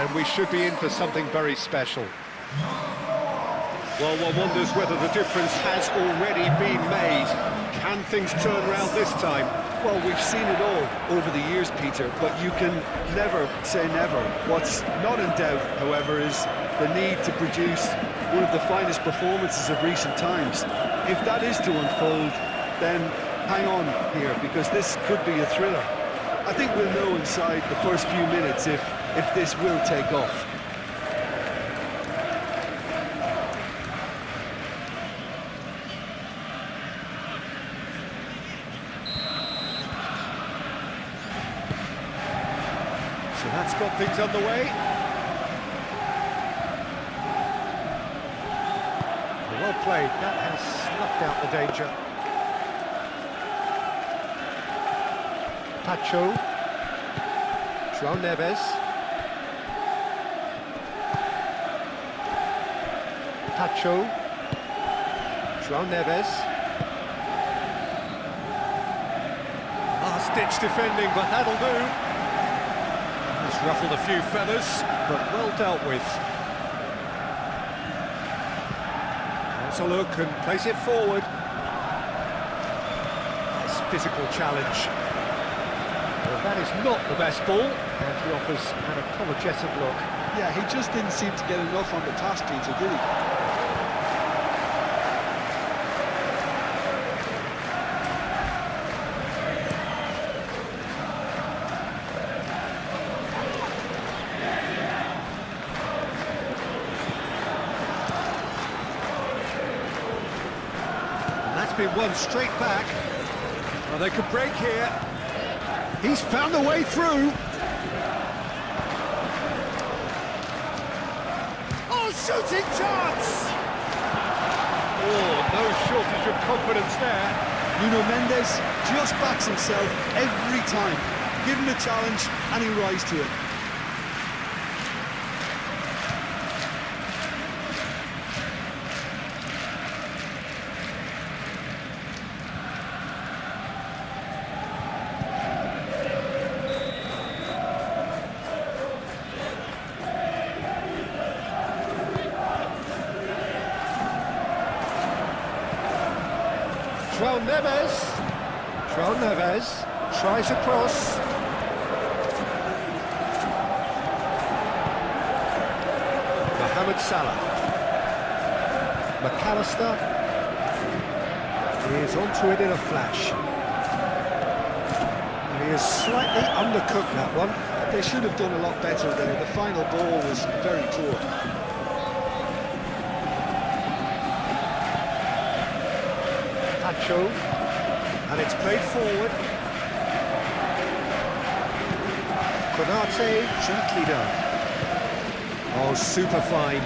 and we should be in for something very special. Well, one wonders whether the difference has already been made. Can things turn around this time? Well, we've seen it all over the years, Peter, but you can never say never. What's not in doubt, however, is the need to produce one of the finest performances of recent times. If that is to unfold, then hang on here, because this could be a thriller. I think we'll know inside the first few minutes if this will take off. So that's got things underway. Well played, that has snuffed out the danger. Pacho. João Neves. Pacho. João Neves. Last-ditch defending, but that'll do. He's ruffled a few feathers, but well dealt with. Has a look and plays it forward. Nice physical challenge. Well, that is not the best ball, and he offers an apologetic look. Yeah, he just didn't seem to get enough on the task, Peter, did he? Been won straight back. Well, they could break here. He's found a way through. Oh, shooting chance! Oh, no shortage of confidence there. Nuno Mendes just backs himself every time. Give him a challenge and he rises to it. João Neves. João Neves tries across. Mohamed Salah. McAllister. He is onto it in a flash. He is slightly undercooked, that one. They should have done a lot better there. The final ball was very poor. And it's played forward. Konate, gently done. Oh, super fine.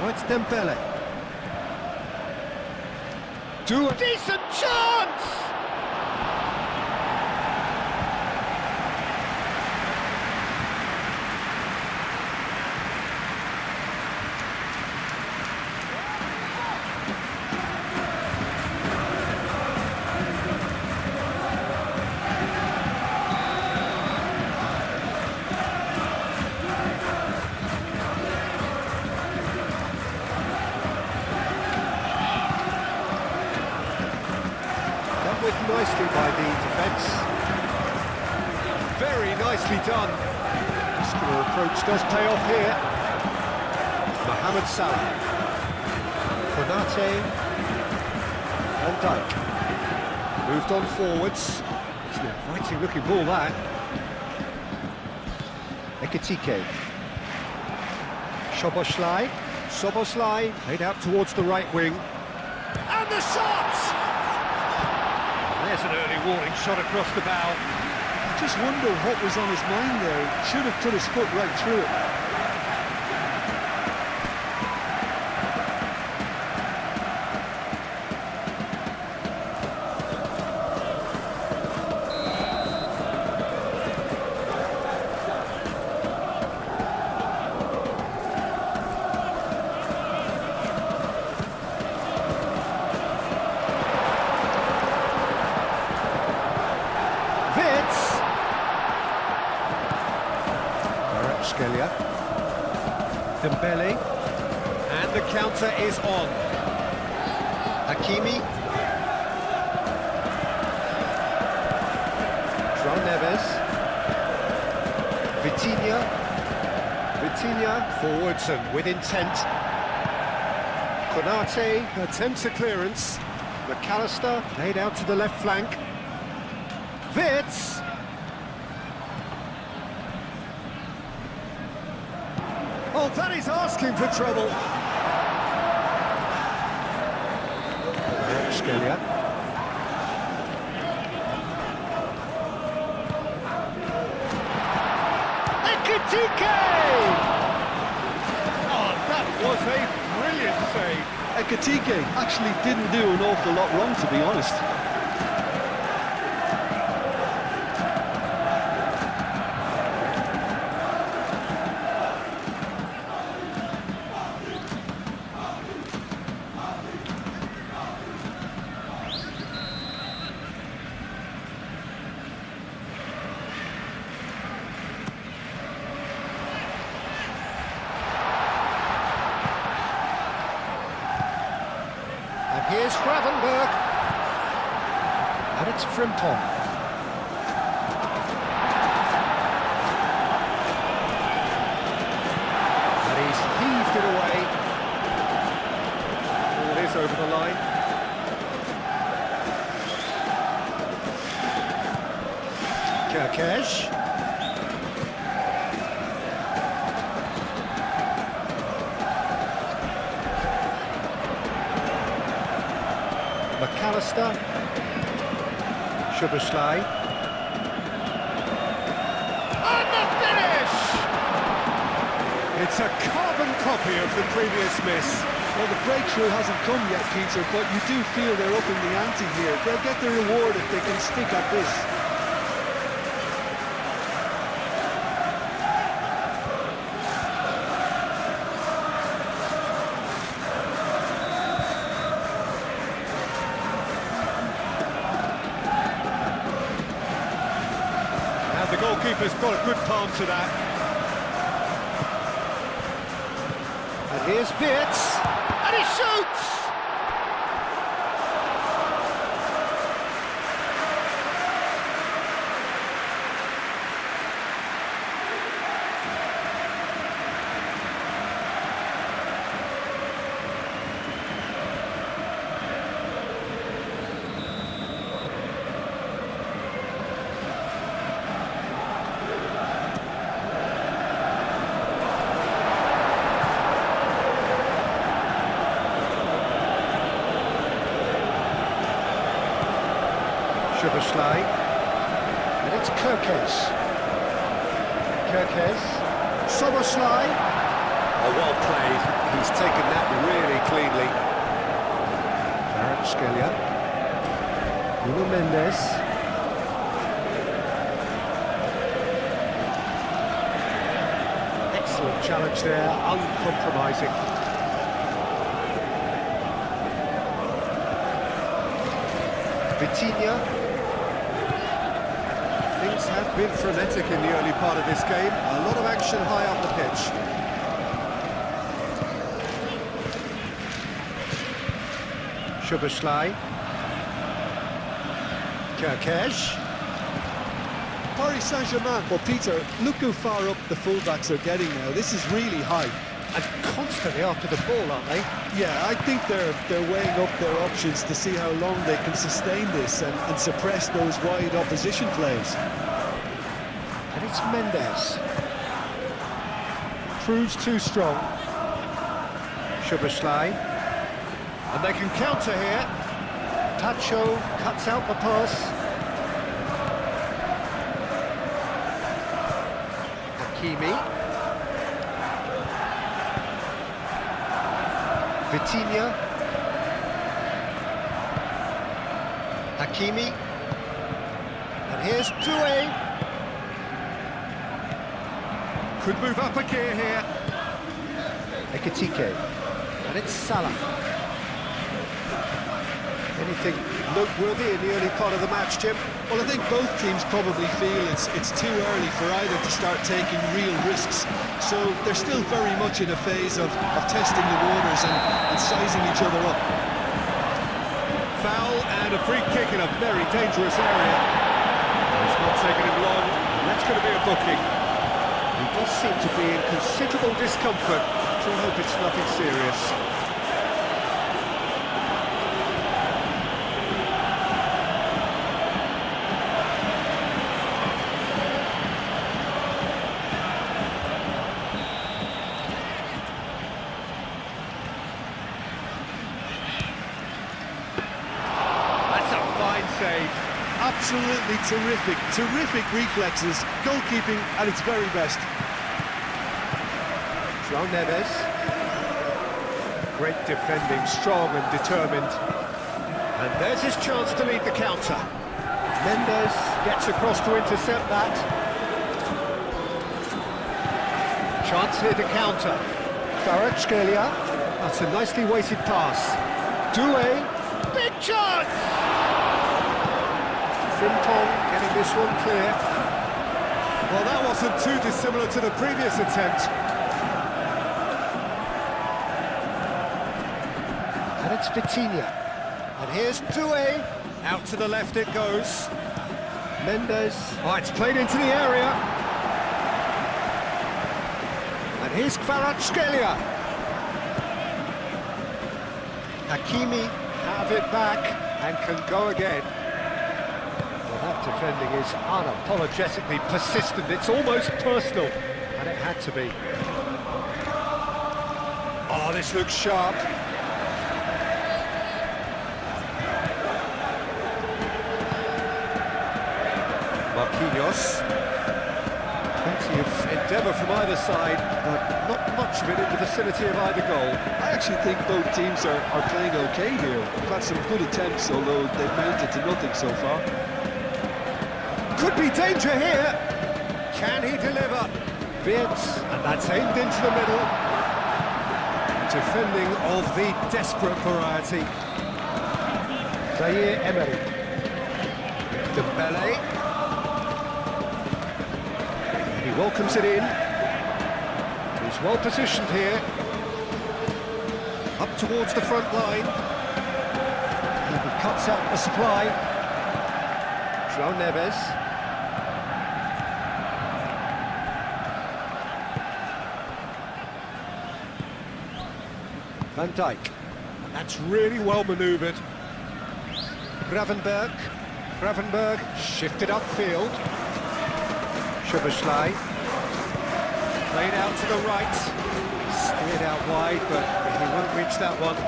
Oh, it's Dembele. Do a decent chance! Nicely by the defence. Very nicely done. Muscular approach does pay off here. Mohamed Salah. Konate. Van Dijk. Moved on forwards. It's an inviting looking ball, that. Ekitike. Szoboszlai. Szoboszlai played out towards the right wing. And the shot! There's an early warning shot across the bow. I just wonder what was on his mind there. He should have put his foot right through it. Scalia. Dembele. And the counter is on. Hakimi. João Neves. Vitinha. Forwards and with intent. Konate attempts a clearance. McAllister laid out to the left flank. Wirtz. Oh, that is asking for trouble. Scalia. Ekitike! Oh, that was a brilliant save. Ekitike actually didn't do an awful lot wrong, to be honest. And here's Gravenberg. And it's Frimpong. And he's heaved it away. Ball is over the line. Kerkesh. McAllister. Szoboszlai. And the finish! It's a carbon copy of the previous miss. Well, the breakthrough hasn't come yet, Peter, but you do feel they're upping the ante here. They'll get the reward if they can stick at this. The goalkeeper's got a good palm to that. And here's Wirtz, and he shoots! Szoboszlai, and it's Kerkesh. Szoboszlai. Oh, well played. He's taken that really cleanly. Scalia. Nuno Mendes. Excellent challenge there, uncompromising. Vitinha. Things have been frenetic in the early part of this game. A lot of action high up the pitch. Szoboszlai. Kerkesh. Paris Saint-Germain. Well, Peter, look how far up the fullbacks are getting now. This is really high. And constantly after the ball, aren't they? Yeah, I think they're weighing up their options to see how long they can sustain this and suppress those wide opposition plays. And it's Mendes. Proves too strong. Szoboszlai. And they can counter here. Tacho cuts out the pass. Hakimi. Vitinha. Hakimi. And here's Doué. Could move up a gear here. Ekitike. And it's Salah. Anything noteworthy in the early part of the match, Jim? Well, I think both teams probably feel it's too early for either to start taking real risks. So they're still very much in a phase of testing the waters and sizing each other up. Foul and a free kick in a very dangerous area. It's not taking him long, and that's going to be a booking. He does seem to be in considerable discomfort, so I hope it's nothing serious. Save. Absolutely terrific reflexes, goalkeeping at its very best. João Neves. Great defending, strong and determined. And there's his chance to lead the counter. Mendes gets across to intercept that. Chance here to counter. Kvaratskhelia. That's a nicely weighted pass. Doué. Big chance! Frimpong getting this one clear. Well, that wasn't too dissimilar to the previous attempt. And it's Vitinha. And here's Doué. Out to the left it goes. Mendes. Oh, it's played into the area. And here's Kvaratskhelia. Hakimi have it back and can go again. That defending is unapologetically persistent. It's almost personal, and it had to be. Oh, this looks sharp. Marquinhos. Plenty of endeavour from either side, but not much of it in the vicinity of either goal. I actually think both teams are playing okay here. They've had some good attempts, although they've mounted to nothing so far. Could be danger here. Can he deliver? Wirtz, and that's aimed into the middle. Defending of the desperate variety. Zaire Emery. Dembele. He welcomes it in. He's well positioned here. Up towards the front line. And he cuts out the supply. João Neves. Van Dijk, and that's really well manoeuvred. Gravenberg shifted upfield. Szoboszlai, played out to the right, steered out wide, but he won't reach that one.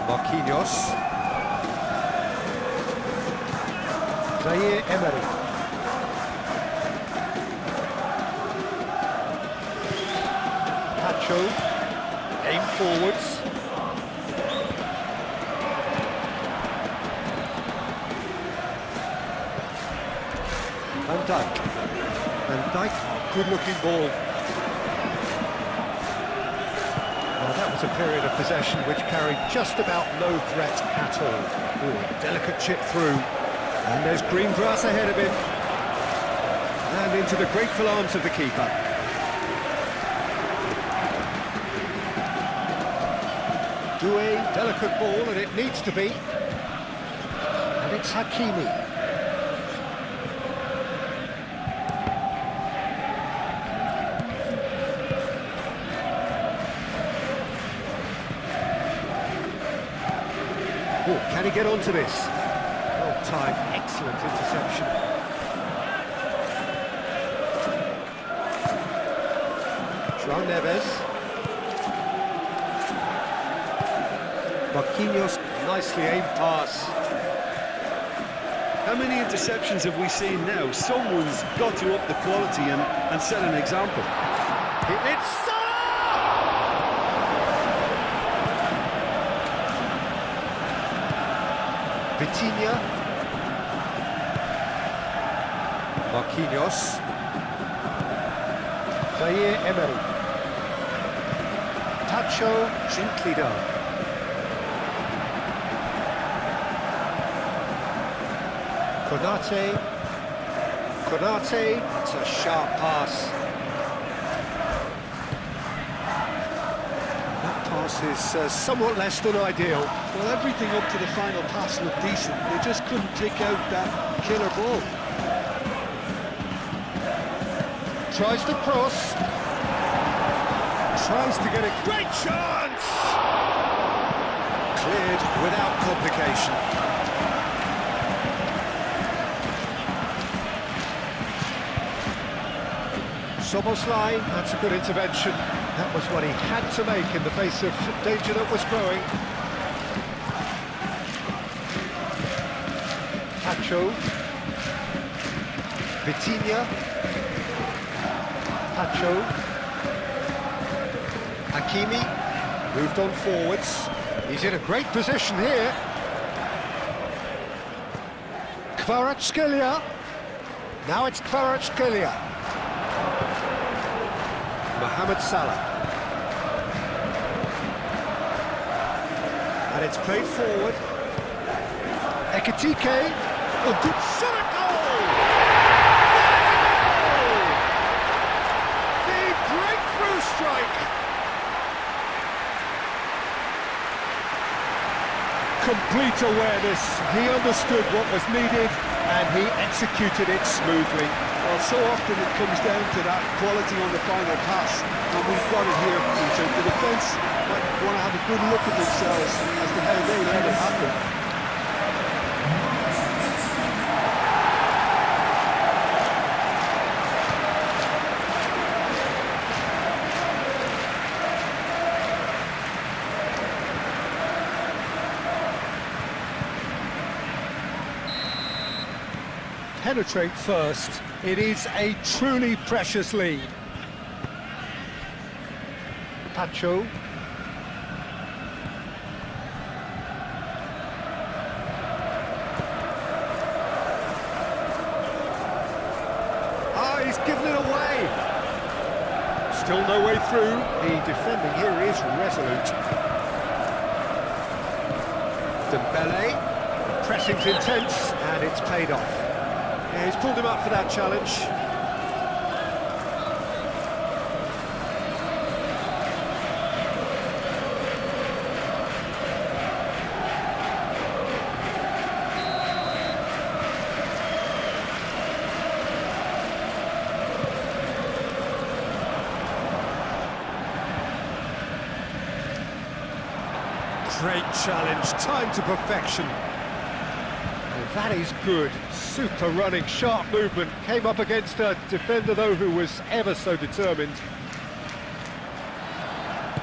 Marquinhos. Zaire Emery. Aim forwards. Van Dijk, good-looking ball. Well, that was a period of possession which carried just about no threat at all. Ooh, delicate chip through. And there's green grass ahead of him. And into the grateful arms of the keeper. Doué, delicate ball, and it needs to be. And it's Hakimi. Oh, can he get onto this? Well timed, excellent interception. João Neves. Marquinhos, nicely aimed pass. How many interceptions have we seen now? Someone's got to up the quality and set an example. It's Salah! Vitinha. Marquinhos. Zaire Emery. Tacho, gently done. Konate. It's a sharp pass. That pass is somewhat less than ideal. Well, everything up to the final pass looked decent. They just couldn't take out that killer ball. Tries to cross. Tries to get a great chance! Cleared without complication. Soboslai, that's a good intervention. That was what he had to make in the face of danger that was growing. Pacho. Vitinha. Pacho. Hakimi. Moved on forwards. He's in a great position here. Kvaratskhelia. Now it's Kvaratskhelia. Mohamed Salah. And it's played forward. Ekitike. A good shot at goal! There's a goal! The breakthrough strike! Complete awareness. He understood what was needed and he executed it smoothly. Well, so often it comes down to that quality on the final pass, and we've got it here, Peter. The defence might want to have a good look at themselves as to how they let it happen. Penetrate first. It is a truly precious lead. Pacho. Ah, he's given it away. Still no way through. The defending here is resolute. Dembele. Pressing's intense and it's paid off. Yeah, he's pulled him up for that challenge. Great challenge, time to perfection. That is good. Super running, sharp movement. Came up against a defender, though, who was ever so determined.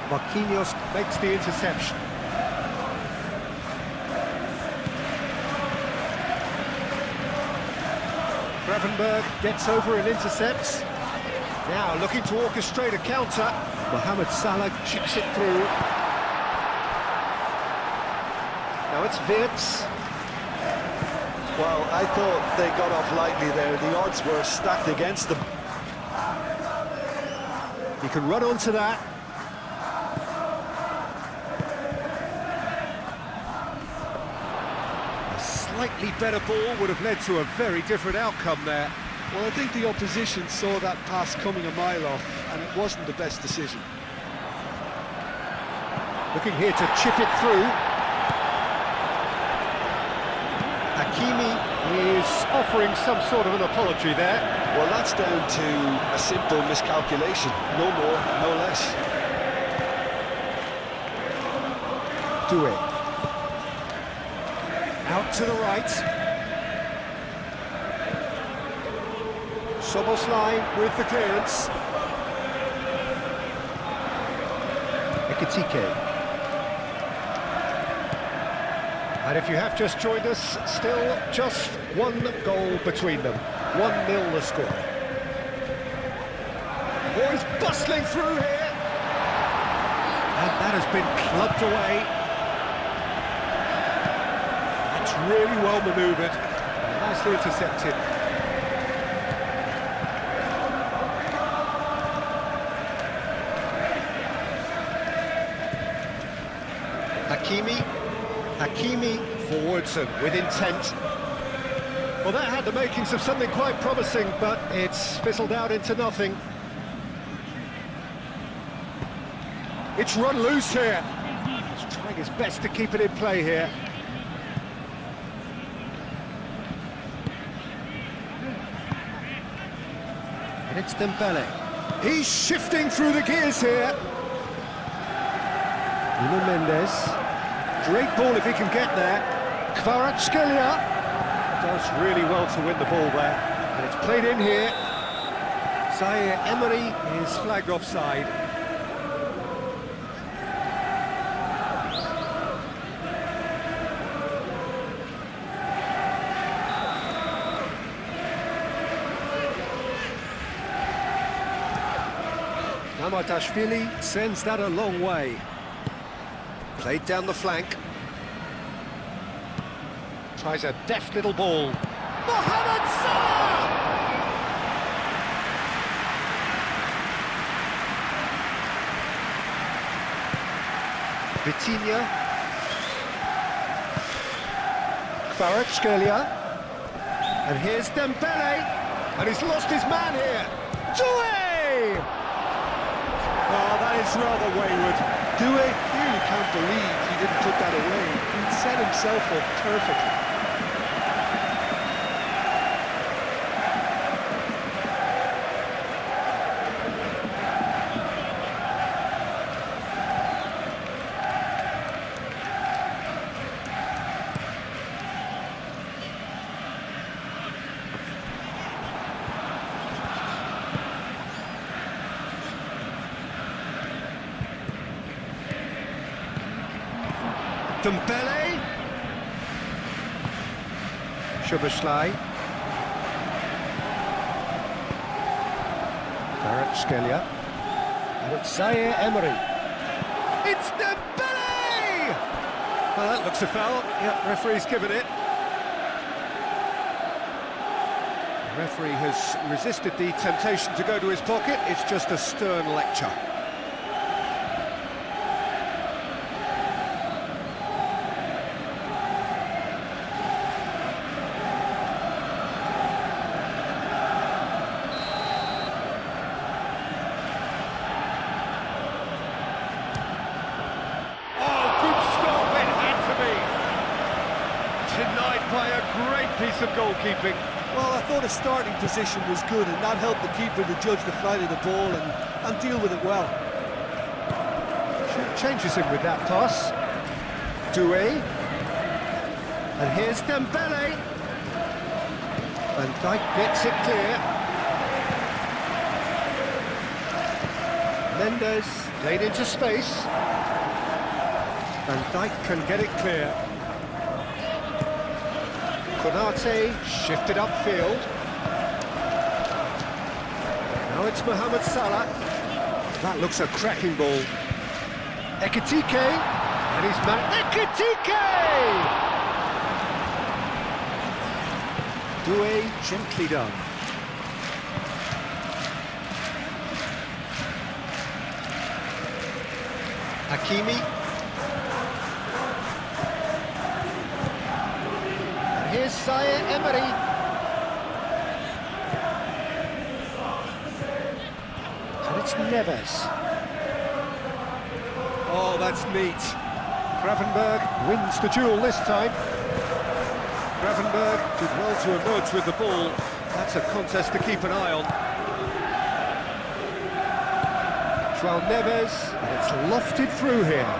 Marquinhos makes the interception. Gravenberg gets over and intercepts. Now looking to orchestrate a counter. Mohamed Salah chips it through. Now it's Wirtz. Well, I thought they got off lightly there. The odds were stacked against them. He can run onto that. A slightly better ball would have led to a very different outcome there. Well, I think the opposition saw that pass coming a mile off, and it wasn't the best decision. Looking here to chip it through. Hakimi is offering some sort of an apology there. Well, that's down to a simple miscalculation. No more, no less. Doué. Out to the right. Soboslai with the clearance. Ekitike. And if you have just joined us, still just one goal between them. 1-0 the score. Oh, he's bustling through here. And that has been clubbed away. That's really well manoeuvred. Nicely intercepted. Hakimi forwards and with intent. Well, that had the makings of something quite promising, but it's fizzled out into nothing. It's run loose here. He's trying his best to keep it in play here. And it's Dembele. He's shifting through the gears here. Nuno Mendes. Great ball if he can get there. Kvaratskhelia does really well to win the ball there. And it's played in here. Zaire Emery is flagged offside. Mamardashvili sends that a long way. Played down the flank. Tries a deft little ball. Mohamed Salah! Vitinha. Kvaratskhelia. And here's Dembele. And he's lost his man here. Doué! Oh, that is rather wayward. Doué, you really can't believe he didn't put that away. He set himself up perfectly. Dembele. Szoboszlai. Kvaratskhelia. And it's Zaire Emery. It's Dembele! Well, that looks a foul. Yep, referee's given it. The referee has resisted the temptation to go to his pocket. It's just a stern lecture. Denied by a great piece of goalkeeping. Well, I thought his starting position was good, and that helped the keeper to judge the flight of the ball and deal with it well. Changes him with that pass. Doué. And here's Dembele. Van Dijk gets it clear. Mendes played into space. Van Dijk can get it clear. Konate shifted upfield. Now it's Mohamed Salah. That looks a cracking ball. Ekitike, and he's Ekitike! Doué gently done. Hakimi. Here's Zaire Emery. And it's Neves. Oh, that's neat. Gravenberg wins the duel this time. Gravenberg did well to emerge with the ball. That's a contest to keep an eye on. João Neves, and it's lofted through here.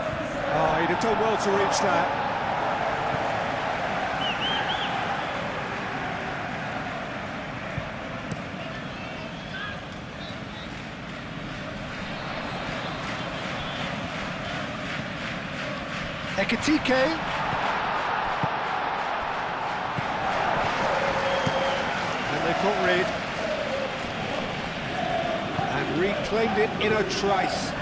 Oh, he'd have done well to reach that. Ekitike. And they've got rid. And reclaimed it in a trice.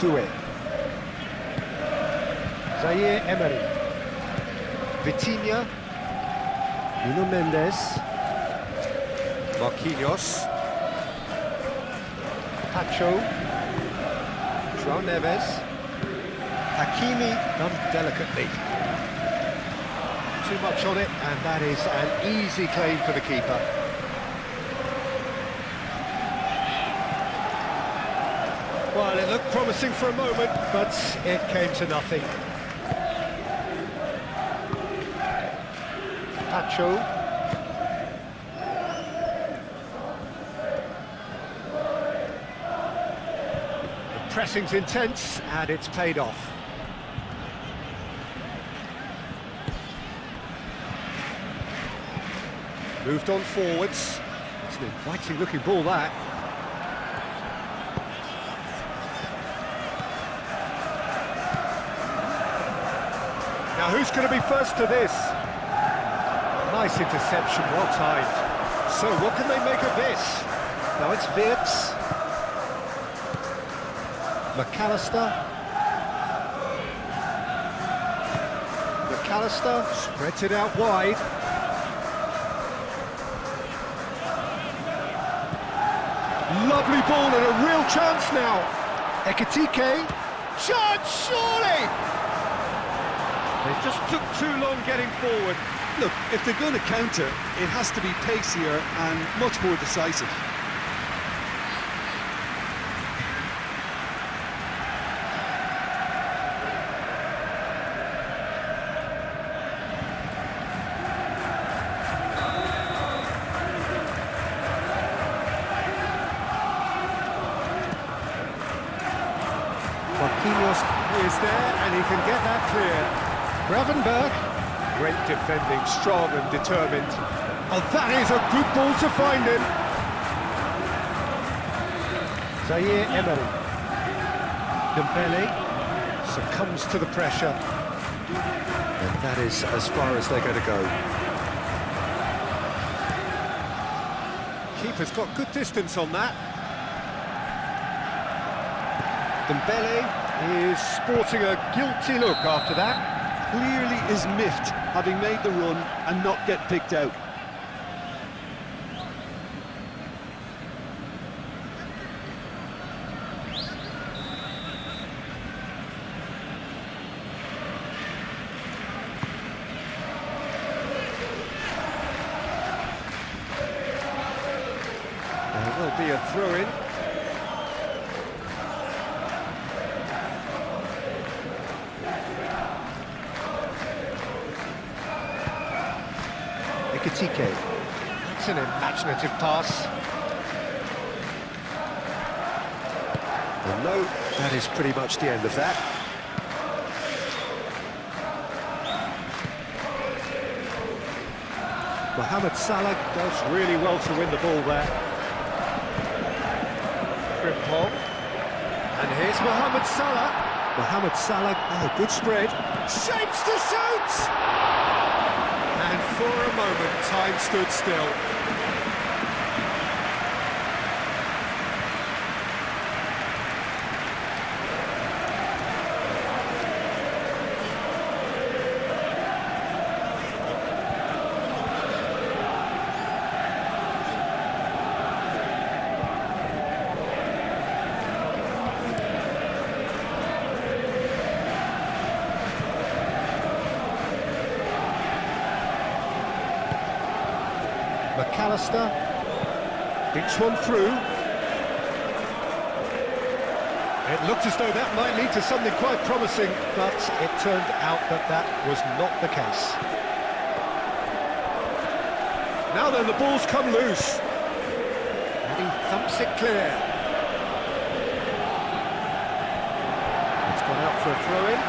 Doué. Zaire Emery. Vitinha. Nuno Mendes. Marquinhos. Pacho. João Neves. Hakimi done delicately. Too much on it, and that is an easy claim for the keeper. Well, it looked promising for a moment, but it came to nothing. Pacho. The pressing's intense, and it's paid off. Moved on forwards. It's an inviting looking ball, that. Now who's going to be first to this? Nice interception, well timed. So what can they make of this? Now it's Wirtz. McAllister. McAllister spreads it out wide. Lovely ball and a real chance now. Ekitike. Chance, surely! They just took too long getting forward. Look, if they're going to counter, it has to be pacier and much more decisive. Marquinhos is there, and he can get that clear. Gravenberg, great defending, strong and determined. Oh, that is a good ball to find him. Zaire Emery. Dembele succumbs to the pressure. And that is as far as they're going to go. Keeper's got good distance on that. Dembele is sporting a guilty look after that. Clearly is miffed, having made the run and not get picked out. There will be a throw-in. Ekitike. That's an imaginative pass. And no, that is pretty much the end of that. Mohamed Salah does really well to win the ball there. Frimpong. And here's Mohamed Salah. Mohamed Salah, oh, good spread. Shapes to shoot! And for a moment, time stood still. McAllister beats one through. It looked as though that might lead to something quite promising, but it turned out that that was not the case. Now then, the ball's come loose. And he thumps it clear. It's gone out for a throw-in.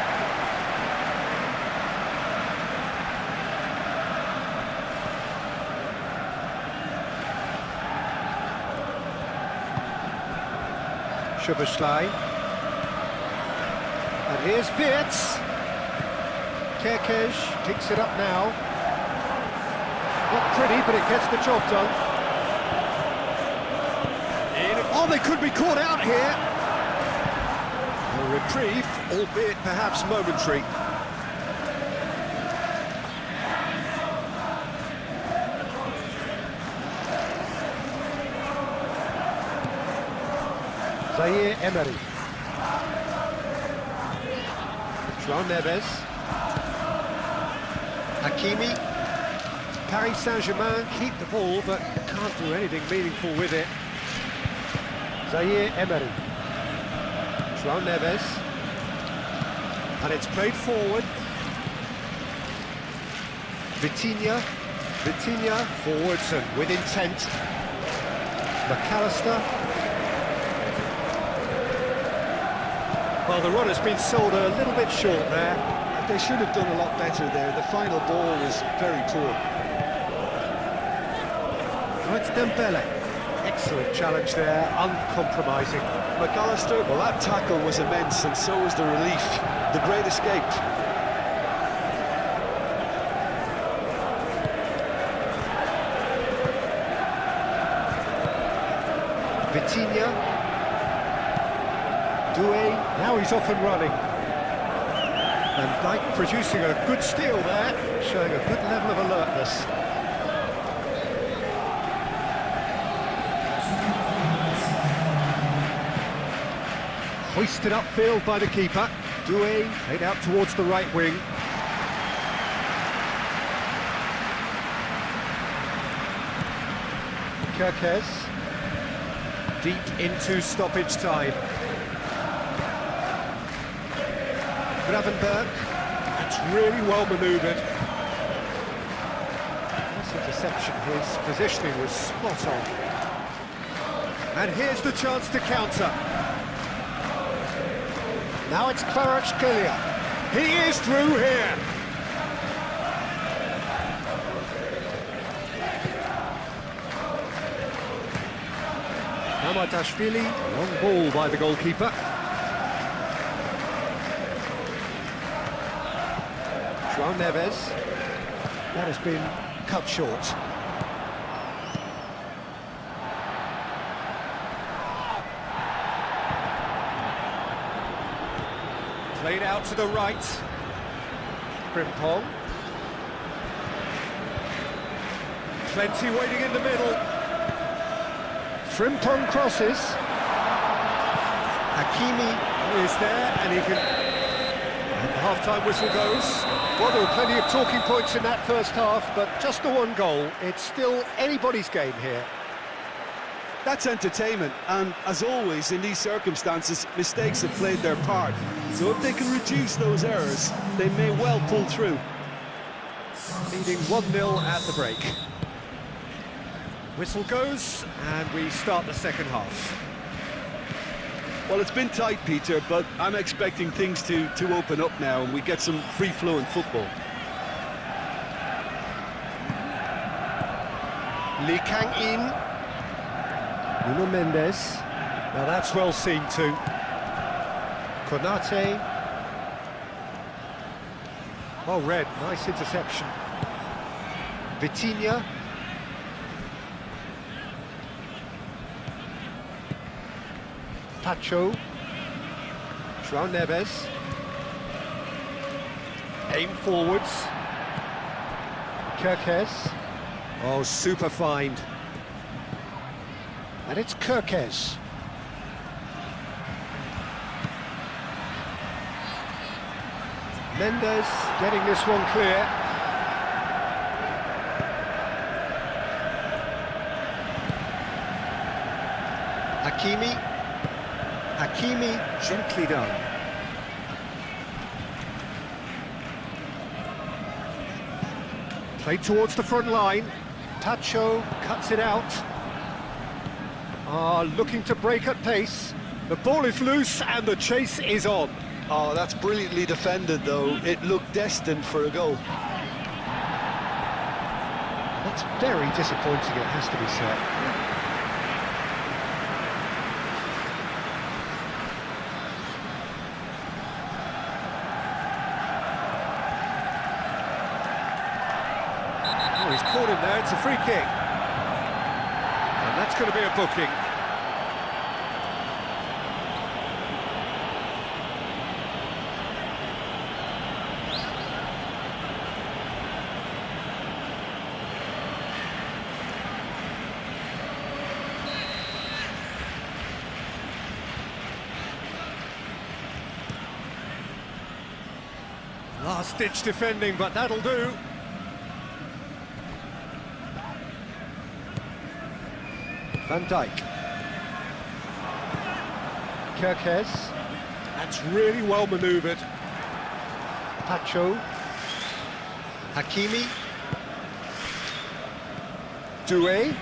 Szoboszlai. And here's Wirtz. Kerkez picks it up now. Not pretty, but it gets the job done. Oh, they could be caught out here. A reprieve, albeit perhaps momentary. Zaire Emery. João Neves. Hakimi. Paris Saint-Germain keep the ball, but can't do anything meaningful with it. Zaire Emery. João Neves. And it's played forward. Vitinha forwards and with intent. McAllister. Well, the run has been sold a little bit short there. They should have done a lot better there. The final ball was very poor. Oh, it's Dembele. Excellent challenge there, uncompromising. McAllister, well, that tackle was immense, and so was the relief. The great escape. Vitinha. Doué, now he's off and running. And Dyke producing a good steal there, showing a good level of alertness. Hoisted upfield by the keeper. Doué played out towards the right wing. Kirkes. Deep into stoppage time. Gravenberg. That's really well manoeuvred. This interception, his positioning was spot on. And here's the chance to counter. Now it's Kvaratskhelia. He is through here. Mamardashvili, long ball by the goalkeeper. João Neves. That has been cut short. Played out to the right. Frimpong. Plenty waiting in the middle. Frimpong crosses. Hakimi is there, and he can... And the half-time whistle goes. Well, there were plenty of talking points in that first half, but just the one goal. It's still anybody's game here. That's entertainment, and as always in these circumstances, mistakes have played their part. So if they can reduce those errors, they may well pull through. Leading 1-0 at the break. Whistle goes, and we start the second half. Well, it's been tight, Peter, but I'm expecting things to open up now, and we get some free-flowing football. Lee Kang-in. Nuno Mendes. Now that's well seen too. Konate. Well read, nice interception. Vitinha. Pacho. João Neves. Aim forwards. Kirkes. Oh, super find. And it's Kirkes. Mendes getting this one clear. Hakimi gently done. Played towards the front line. Pacho cuts it out. Looking to break at pace. The ball is loose and the chase is on. Oh, that's brilliantly defended, though. It looked destined for a goal. That's very disappointing, it has to be said. Oh, he's caught him there, it's a free kick. And that's going to be a booking. Last-ditch defending, but that'll do. Van Dijk. Kerkez. That's really well manoeuvred. Pacho. Hakimi. Doué.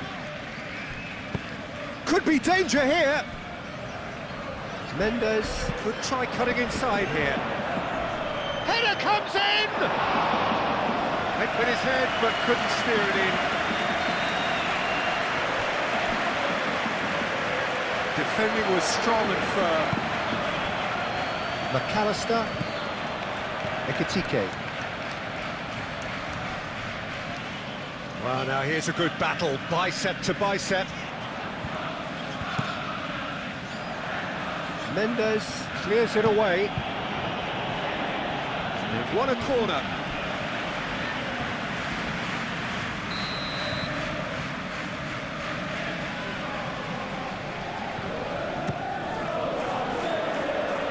Could be danger here. Mendes could try cutting inside here. Header comes in! Went with his head, but couldn't steer it in. Defending was strong and firm. McAllister. Ekitike. Well, now here's a good battle, bicep to bicep. Mendes clears it away. They've won a corner.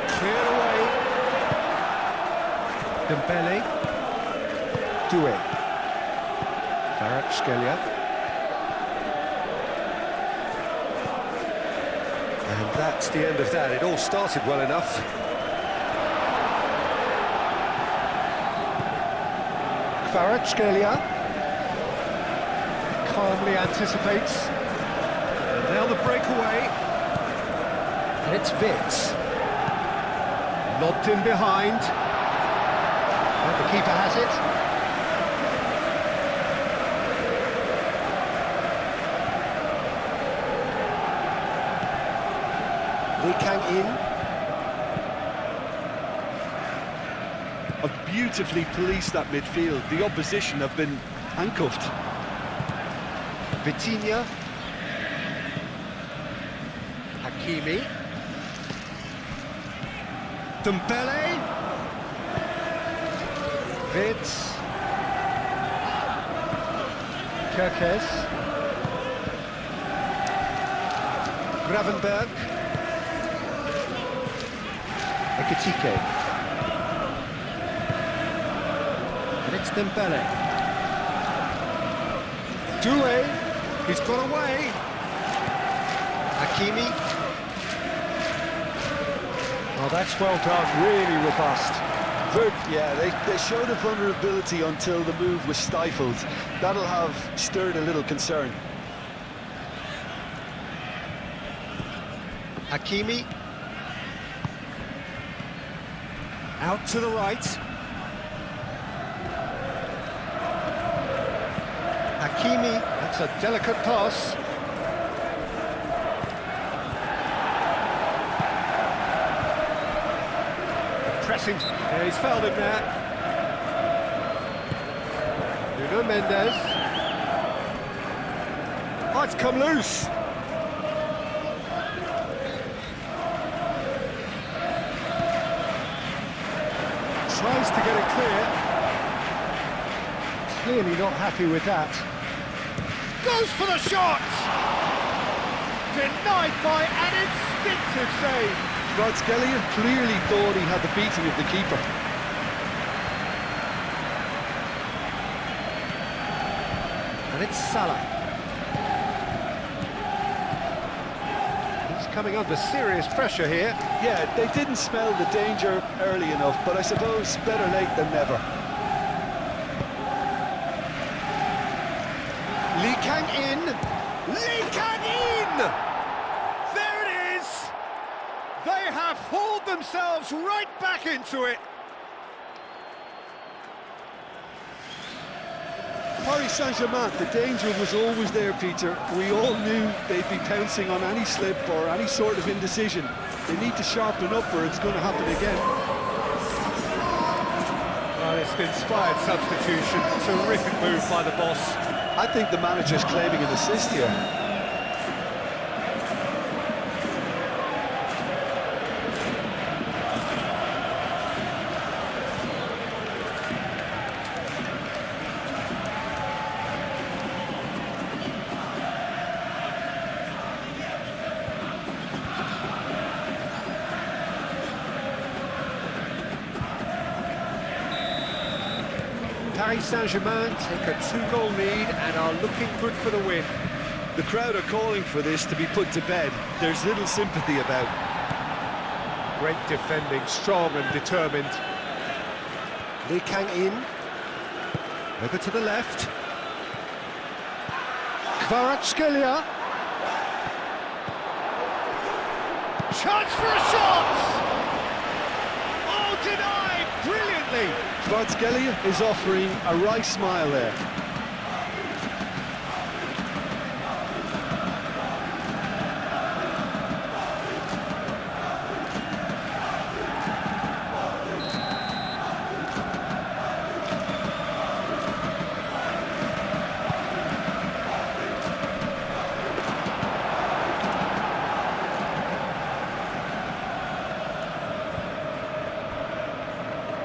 Cleared away. Dembele. Doué. Kvaratskhelia. And that's the end of that. It all started well enough. Kvaratskhelia calmly anticipates. And now the breakaway. And it's Vitz. Lobbed in behind. And the keeper has it. In. Have beautifully policed that midfield. The opposition have been handcuffed. Vitinha. Hakimi. Dembele. Vitz. Kerkez. Gravenberg. Ekitike. And it's Dembele. Doué. He's got away. Hakimi. Oh, that's well done. Really robust. Yeah, they showed a vulnerability until the move was stifled. That'll have stirred a little concern. Hakimi. Out to the right. Hakimi, that's a delicate pass. Pressing, yeah, he's fouled him there. Nuno Mendes. Oh, it's come loose. Tries to get it clear. Clearly not happy with that. Goes for the shot! Denied by an instinctive save. Kvaratskhelia clearly thought he had the beating of the keeper. And it's Salah. He's coming under serious pressure here. Yeah, they didn't smell the danger early enough, but I suppose better late than never. Lee Kang in. Lee Kang in! There it is! They have hauled themselves right back into it. Paris Saint-Germain, the danger was always there, Peter. We all knew they'd be pouncing on any slip or any sort of indecision. They need to sharpen up or it's going to happen again. Well, it's an inspired substitution. Terrific move by the boss. I think the manager's claiming an assist here. Paris Saint-Germain take a 2-goal lead and are looking good for the win. The crowd are calling for this to be put to bed. There's little sympathy about. Great defending, strong and determined. Lee Kang-in. Over to the left. Kvaratskhelia. Chance for a shot! Oh, denied brilliantly! Kvaratskhelia is offering a wry smile there.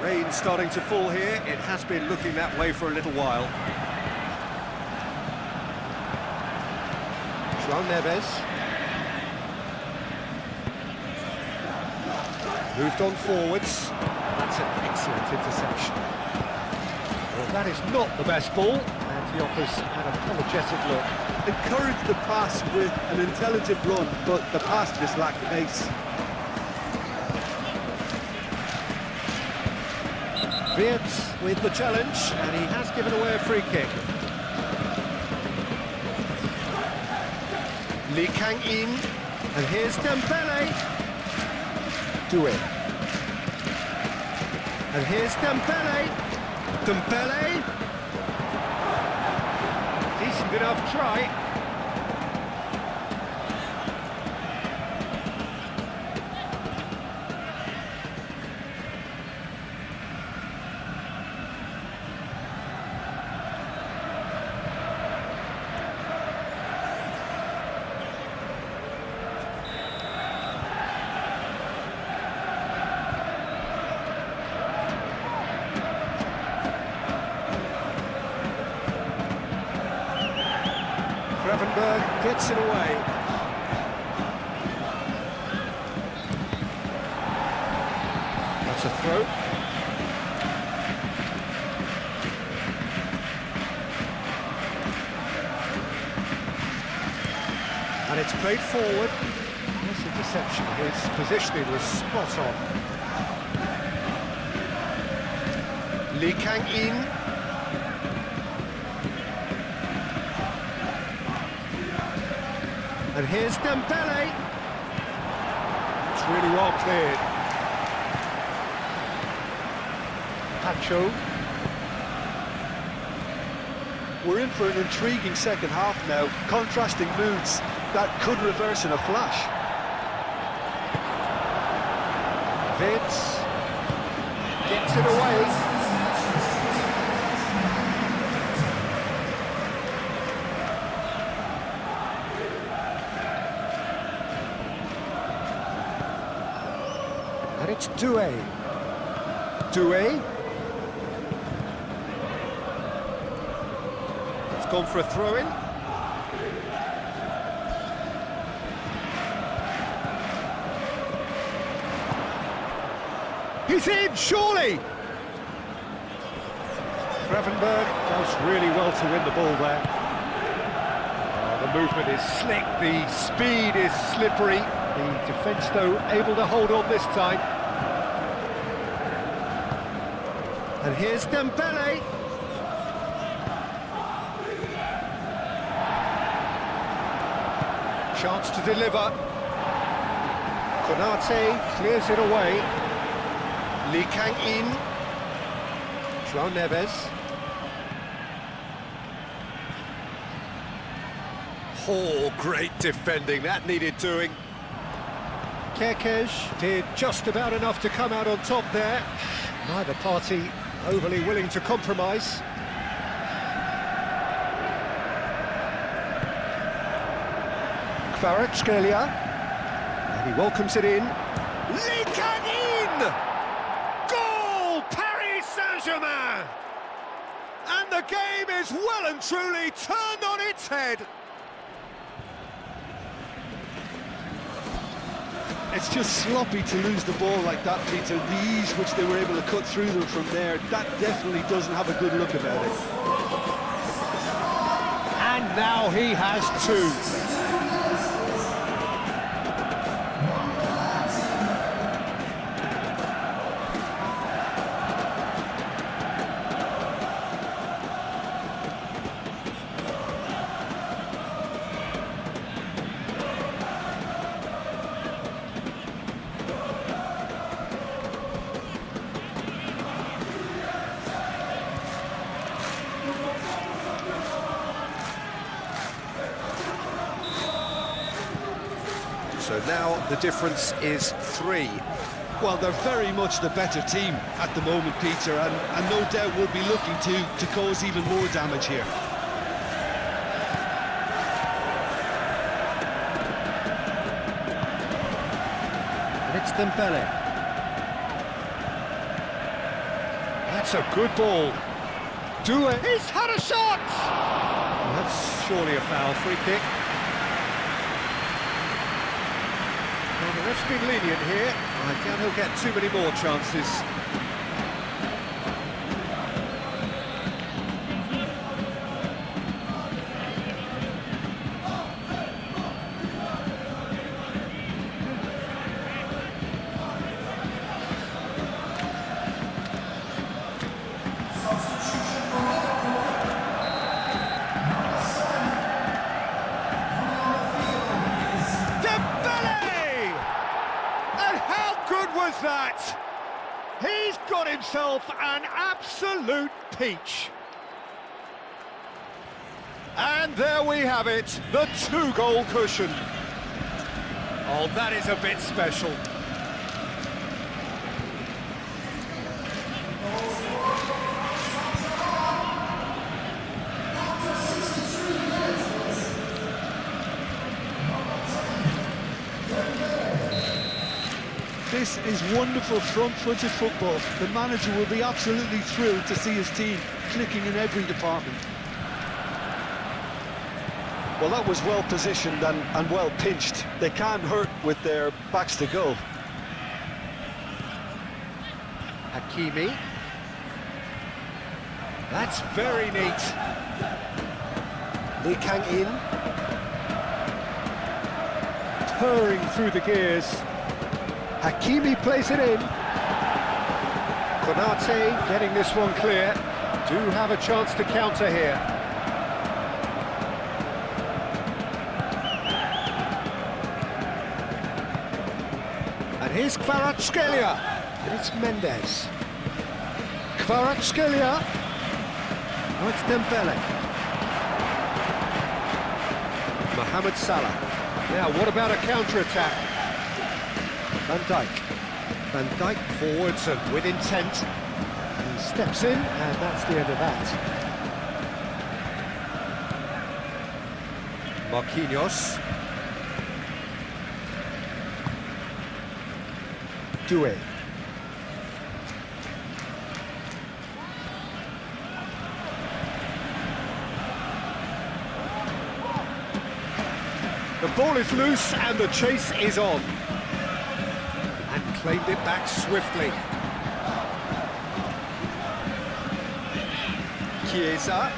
Rain starting to fall here. It has been looking that way for a little while. João Neves. Moved on forwards. That's an excellent interception. Well, that is not the best ball, and he offers an apologetic look. Encourage the pass with an intelligent run, but the pass just lacked pace. Wirtz with the challenge, and he has given away a free kick. Lee Kang-in, and here's Dembele. Doué. And here's Dembele. Dembele. Decent enough try. Gravenberg gets it away. That's a throw. And it's played forward. Nice interception. His positioning was spot on. Lee Kang-in. And here's Dembele. It's really well cleared. Pacho. We're in for an intriguing second half now. Contrasting moods that could reverse in a flash. Wirtz gets it away. And it's Doué. Doué. It's gone for a throw-in. He's in, surely! Gravenberg does really well to win the ball there. Oh, the movement is slick, the speed is slippery. The defence, though, able to hold on this time. And here's Dembele. Chance to deliver. Konate clears it away. Lee Kang-in. João Neves. Oh, great defending. That needed doing. Kerkez did just about enough to come out on top there. Neither party overly willing to compromise. Kvaratskhelia, and he welcomes it in. Lee Kang-in! Goal! Paris Saint-Germain! And the game is well and truly turned on its head. it's just sloppy to lose the ball like that, Peter. The ease which they were able to cut through them from there, that definitely doesn't have a good look about it. And now he has two. So now the difference is 3. Well, they're very much the better team at the moment, Peter, and no doubt will be looking to cause even more damage here. And it's Dembele. That's a good ball. Do it. He's had a shot! Well, that's surely a foul. Free kick. Well, the ref's been lenient here. I doubt he'll get too many more chances. That he's got himself an absolute peach. And there we have it, the 2-goal cushion. Oh, that is a bit special. This is wonderful front-footed football. The manager will be absolutely thrilled to see his team clicking in every department. Well, that was well positioned and well pinched. They can't hurt with their backs to goal. Hakimi. That's very neat. Lee Kang-in. Purring through the gears. Hakimi plays it in. Konate getting this one clear. Do have a chance to counter here. And here's Kvaratskhelia. And it's Mendes. Kvaratskhelia. Oh, it's Dembele. Mohamed Salah. Now, what about a counter-attack? Van Dijk. Van Dijk forwards and with intent. He steps in, and that's the end of that. Marquinhos. Doué. The ball is loose and the chase is on. And claimed it back swiftly. Chiesa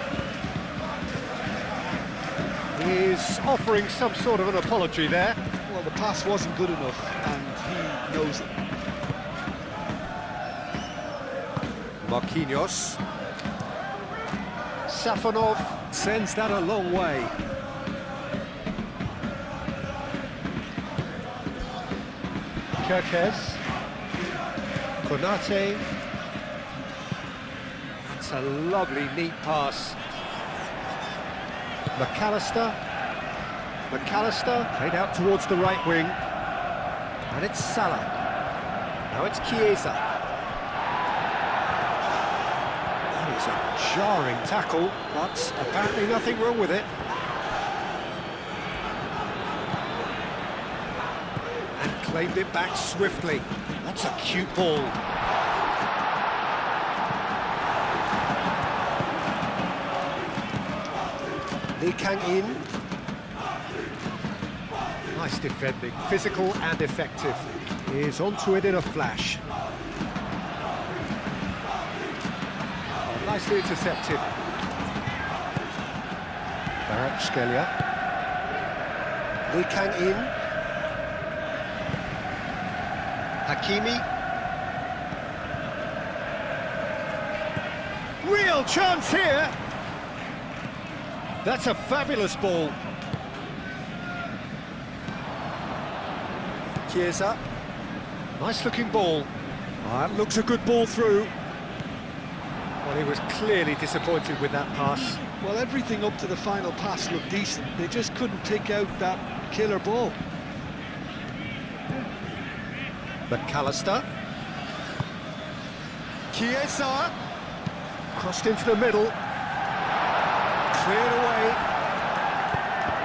is offering some sort of an apology there. Well, the pass wasn't good enough, and he knows it. Marquinhos. Safonov sends that a long way. Kirkes. Konate. That's a lovely, neat pass. McAllister. McAllister played out towards the right wing. And it's Salah. Now it's Chiesa. That is a jarring tackle, but apparently nothing wrong with it. And claimed it back swiftly. That's a cute ball. Lee Kang-in. Nice Nice defending, physical and effective. He is onto it in a flash. Oh, nicely intercepted. Kvaratskhelia. Lee Kang-in. Hakimi. Real chance here. That's a fabulous ball. Chiesa. Nice looking ball. That looks a good ball through. Well, he was clearly disappointed with that pass. Well, everything up to the final pass looked decent. They just couldn't take out that killer ball. McAllister. Chiesa. Crossed into the middle. Cleared away.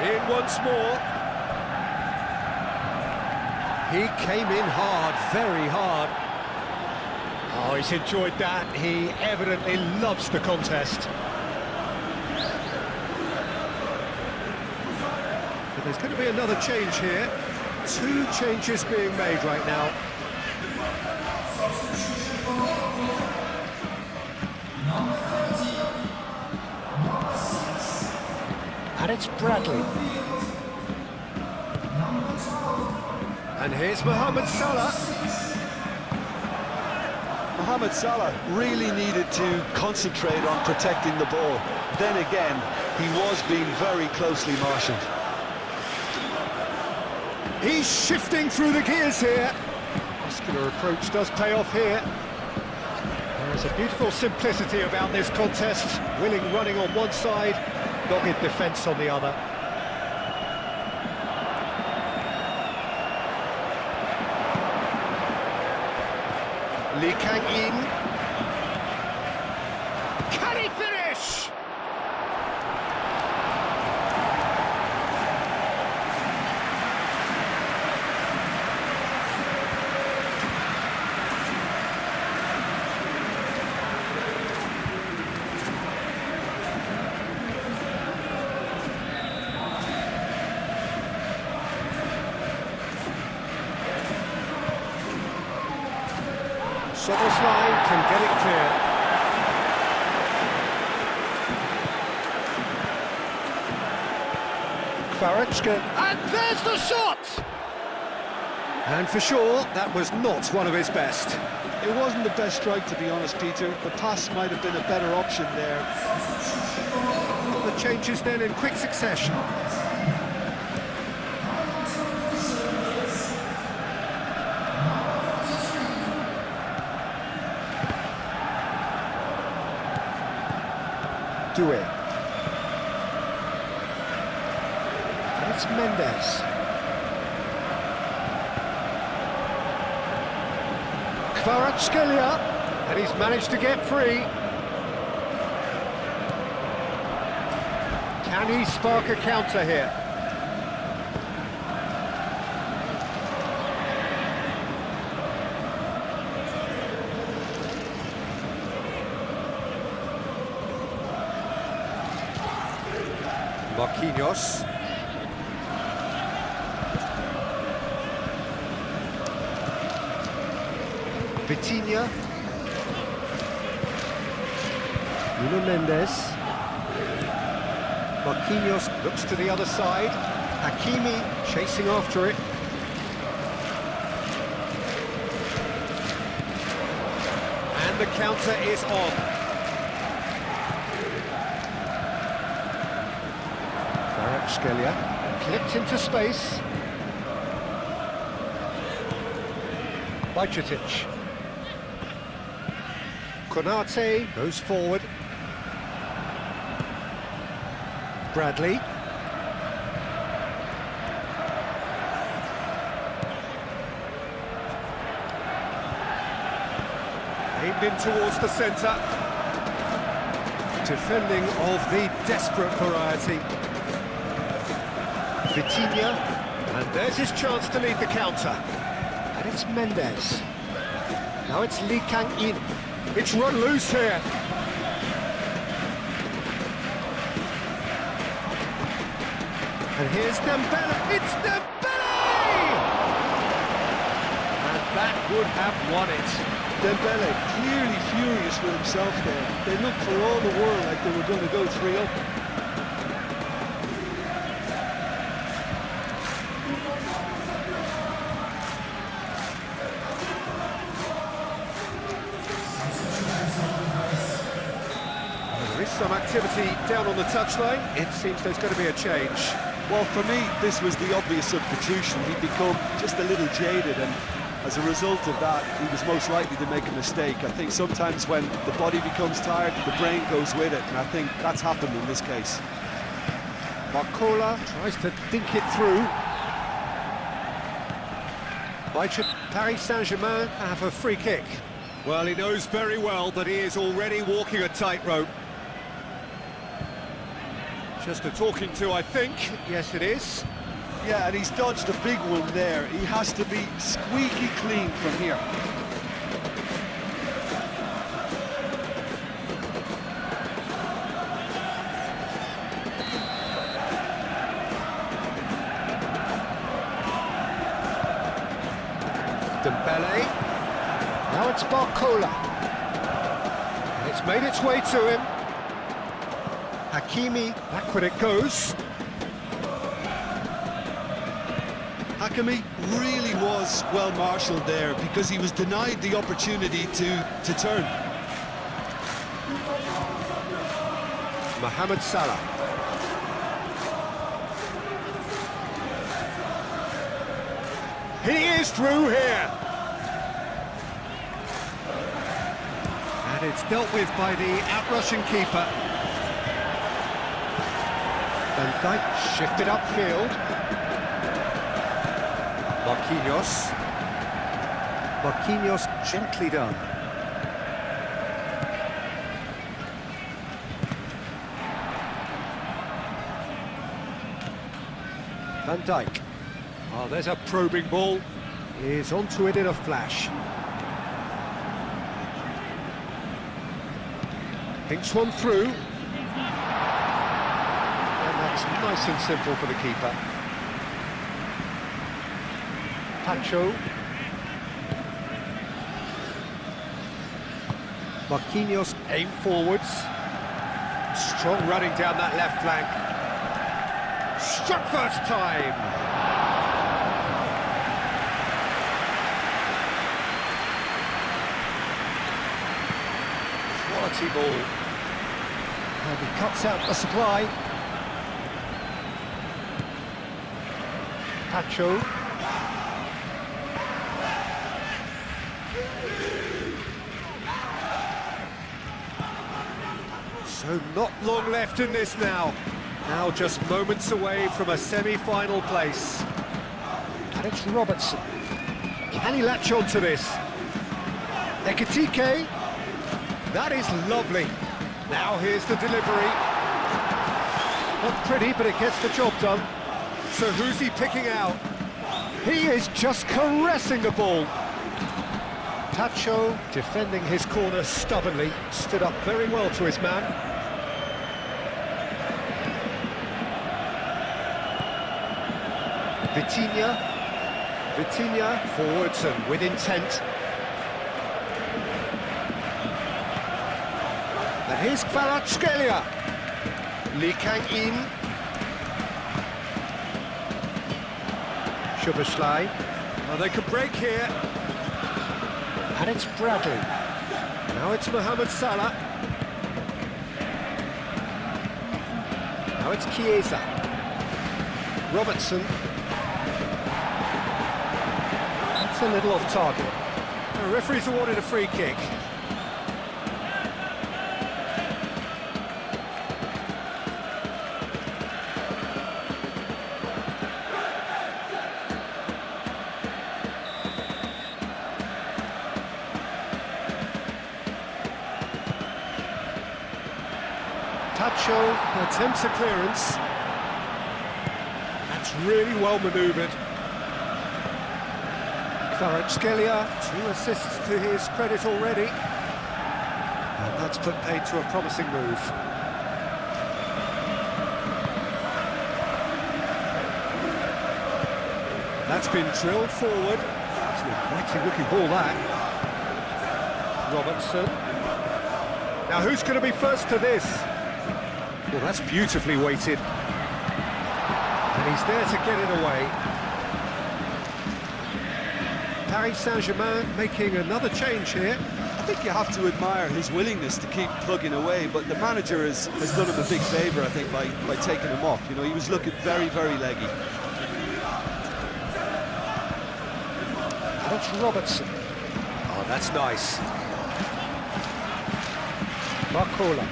In once more. He came in hard, very hard. Oh, he's enjoyed that. He evidently loves the contest. But there's going to be another change here. 2 changes being made right now. And it's Bradley. And here's Mohamed Salah. Mohamed Salah really needed to concentrate on protecting the ball. Then again, he was being very closely marshalled. He's shifting through the gears here. Muscular approach does pay off here. There's a beautiful simplicity about this contest. Willing running on one side, dogged defence on the other. Lee Kang-in. Can he finish? Soboslai can get it clear. Kvaratskhelia, and there's the shot! And for sure, that was not one of his best. It wasn't the best strike, to be honest, Peter. The pass might have been a better option there. The changes then in quick succession. Do it. And it's Mendes. Kvaratskhelia, and he's managed to get free. Can he spark a counter here? Marquinhos. Vitinha. Nuno Mendes. Marquinhos looks to the other side. Hakimi chasing after it. And the counter is on. Kvaratskhelia clipped into space. Bajcetic. Konate goes forward. Bradley. Aimed in towards the centre. Defending of the desperate variety. Vitinha, and there's his chance to lead the counter. And it's Mendes. Now it's Lee Kang-in. It's run loose here. And here's Dembele. It's Dembele! that would have won it. Dembele clearly furious with himself there. They looked for all the world like they were going to go 3-up. There is some activity down on the touchline. It seems there's going to be a change. Well, for me, this was the obvious substitution. He'd become just a little jaded, and as a result of that, he was most likely to make a mistake. I think sometimes when the body becomes tired, the brain goes with it, and I think that's happened in this case. Barcola tries to dink it through. Why should Paris Saint-Germain have a free kick? Well, he knows very well that he is already walking a tightrope. Just a talking to, I think. Yes, it is. Yeah, and he's dodged a big one there. He has to be squeaky clean from here. Dembele. Now it's Barcola. It's made its way to him. Hakimi, backward it goes. Hakimi really was well marshalled there because he was denied the opportunity to turn. Mohamed Salah. He is through here. And it's dealt with by the outrushing keeper. Van Dijk shifted upfield. Marquinhos gently done. Van Dijk. Oh, there's a probing ball. He's onto it in a flash. Thinks one through. And that's nice and simple for the keeper. Pacho. Marquinhos aim forwards. Strong running down that left flank. Struck first time. Quality ball. And he cuts out the supply. Pacho. So not long left in this now. Now just moments away from a semi-final place. And it's Robertson. Can he latch on to this? Ekitike. That is lovely. Now here's the delivery. Not pretty, but it gets the job done. So who's he picking out? He is just caressing the ball. Pacho defending his corner stubbornly. Stood up very well to his man. Vitinha forwards and with intent. And here's Kvaratskhelia. Lee Kang-in. Szoboszlai. Well, they could break here. And it's Bradley. Now it's Mohamed Salah. Now it's Chiesa. Robertson. That's a little off target. The referee's awarded a free kick. Pacho attempts a clearance. That's really well manoeuvred. Kvaratskhelia, 2 assists to his credit already. And that's put paid to a promising move. That's been drilled forward. It's Inviting looking ball that. Robertson. Now who's going to be first to this? Well, that's beautifully weighted. And he's there to get it away. Paris Saint-Germain making another change here. I think you have to admire his willingness to keep plugging away, but the manager has done him a big favour, I think, by taking him off. You know, he was looking very, very leggy. That's Robertson. Oh, that's nice. Barcola.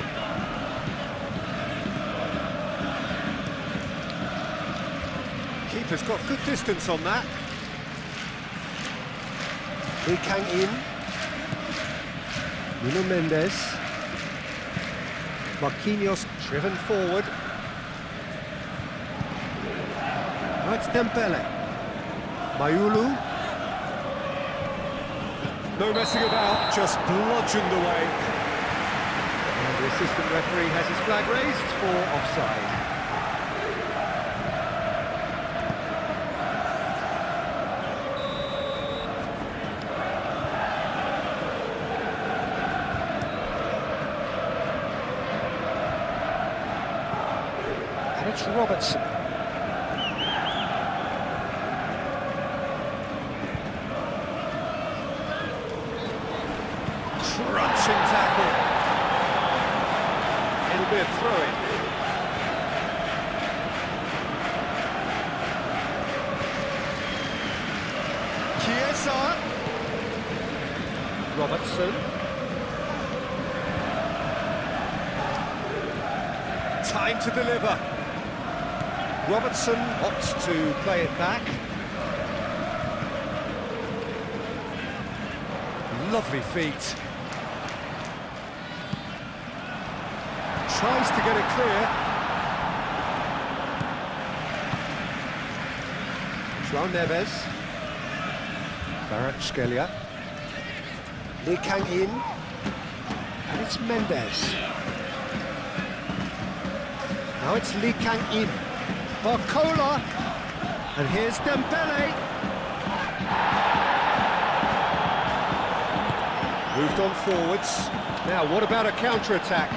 Keeper's got good distance on that. Lee Kang-in. Nuno Mendes. Marquinhos driven forward. Now it's Dembele. Mayulu. No messing about, just bludgeoned away. And the assistant referee has his flag raised for offside. And it's Robertson. Crunching tackle. It'll be a throw-in. Chiesa. Robertson. Time to deliver. Robertson opts to play it back. Lovely feet. Tries to get it clear. João Neves. Kvaratskhelia. Lee Kang-in. And it's Mendes. Now it's Lee Kang-in. Barcola. And here's Dembele. Moved on forwards. Now, what about a counter-attack?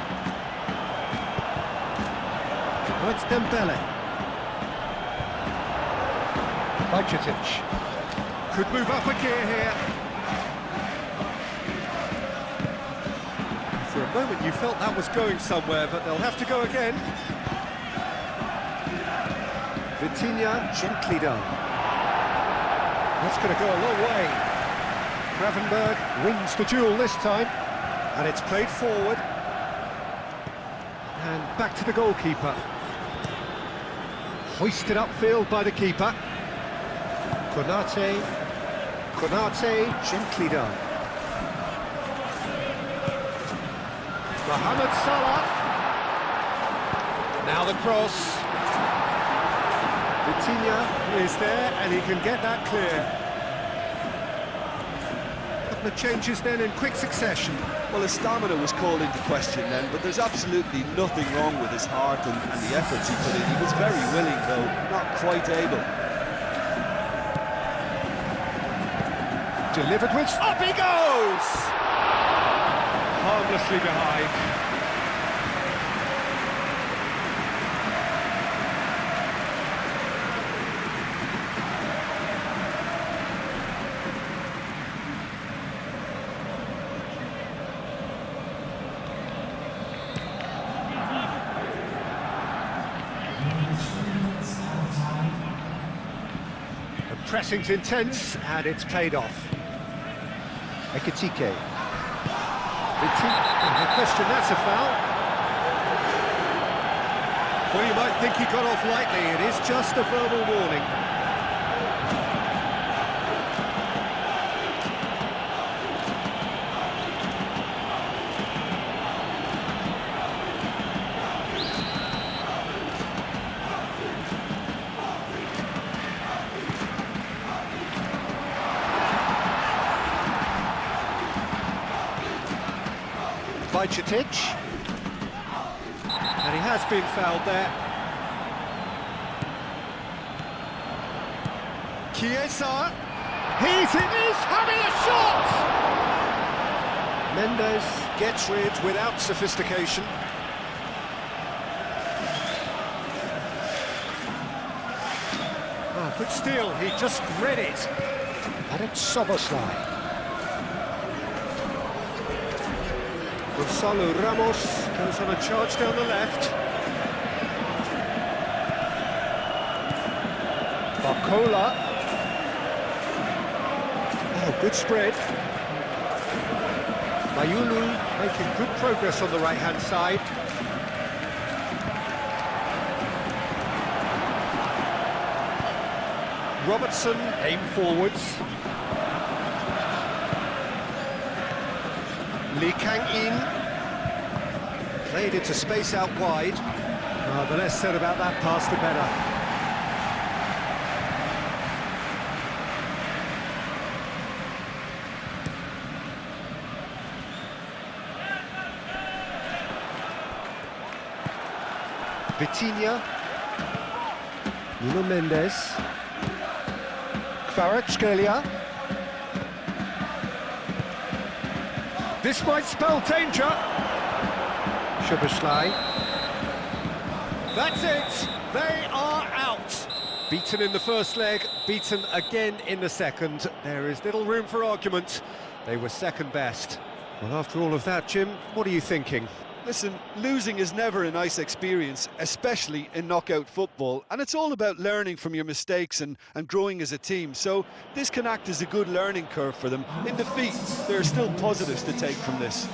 Now it's Dembele. Bajcetic. Could move up a gear here. For a moment you felt that was going somewhere, but they'll have to go again. Vitinha, gently done. That's going to go a long way. Gravenberg wins the duel this time, and it's played forward. And back to the goalkeeper. Hoisted upfield by the keeper. Konate, gently done. Mohamed Salah. Now the cross. Vitinha is there, and he can get that clear. The changes then in quick succession. Well, his stamina was called into question then, but there's absolutely nothing wrong with his heart and the efforts he put in. He was very willing, though, not quite able. Delivered with... Up he goes! Harmlessly behind. Pressing's intense, and it's paid off. Ekitike. No question, that's a foul. Well, you might think he got off lightly. It is just a verbal warning. Bajcetic, and he has been fouled there. Chiesa, He's having a shot! Mendes gets rid without sophistication. Oh, but still, he just read it. And it's Soboslai. Gonzalo Ramos goes on a charge down the left. Barcola. Oh, good spread. Mayulu making good progress on the right-hand side. Robertson aim forwards. Lee Kang-in played into space out wide. Oh, the less said about that pass, the better. Vitinha, Nuno Mendes, Kvaratskhelia. This might spell danger. Szoboszlai. That's it. They are out. Beaten in the first leg, beaten again in the second. There is little room for argument. They were second best. Well, after all of that, Jim, what are you thinking? Listen, losing is never a nice experience, especially in knockout football, and it's all about learning from your mistakes and growing as a team, so this can act as a good learning curve for them. In defeat, there are still positives to take from this.